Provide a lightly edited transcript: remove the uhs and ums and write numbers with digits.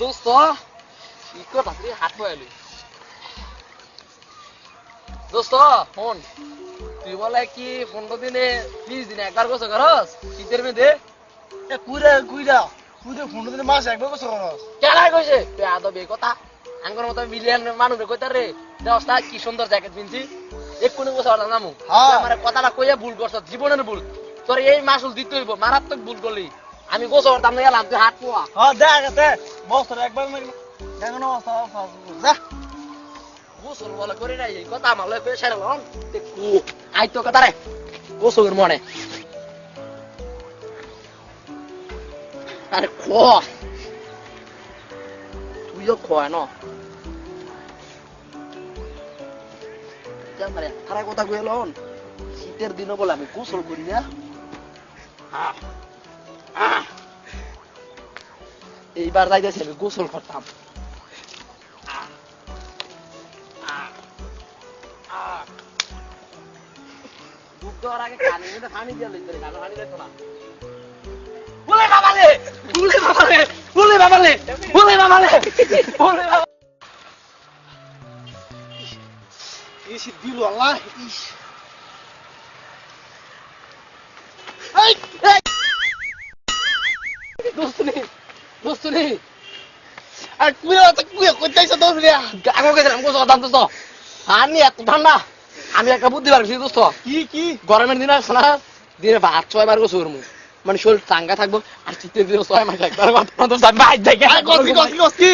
দোস্ত কি কথা তুই হাত পাইলি দোস্ত ফোন তুই বলে কি 15 দিনে 20 দিনে একবার গোসল করস শীতের মধ্যে পুরে কুইরা পুরে 15 দিনে মাস একবার গোসল করস কেলাই কইছে তুই আদব এই কথা আঙ্গুর মতো মিলিয়ন মানুষ কইতার রে দেওস্তা কি সুন্দর জ্যাকেট পিনছি এক্ষুনি গোসল নামু আমার কথাটা কইয়া ভুল করছ জীবনের ভুল তোর এই মাসুল দিতে হইব মারাত্মক ভুল করলি আমি গোসল করতাম না গেলাম তুই হাত পোয়া হ্যাঁ দেখ বছর একবার দেখো না যা গোসল বলে করে নাই এই কথা আমার লয় পেশারে লন দেখু আই তো কথা রে গোসলের মনে আরে খ তুইও খয় না জামারে তারা কথা কই লন শীতের দিনও বলে আমি গোসল করি না এইবার যাইতেছি আমি গোসল করতাম দুধর আগে কানে মধ্যে পানি দিয়ে লইতে রে কানে পানি দিত না বলে বাবালে বলে বাবালে বলে বাবালে বলে বাবালে বলে বাবা ইস দিল আল্লাহ ইস এই দোস্ত নে আর কুইরা কইতাইছ দোস রে আগো গেছিলাম গোসল দাম তো আনি এত ঠান্ডা আমি একটা বুদ্ধি পারছি দোস্ত কি গরমের দিন আছে না দিনে 5-6 বার গোসল করবো মানে শরীর চাঙ্গা থাকবো আর শীতের দিনে 6 মাস একবার মাত্র বাইরে থেকে কি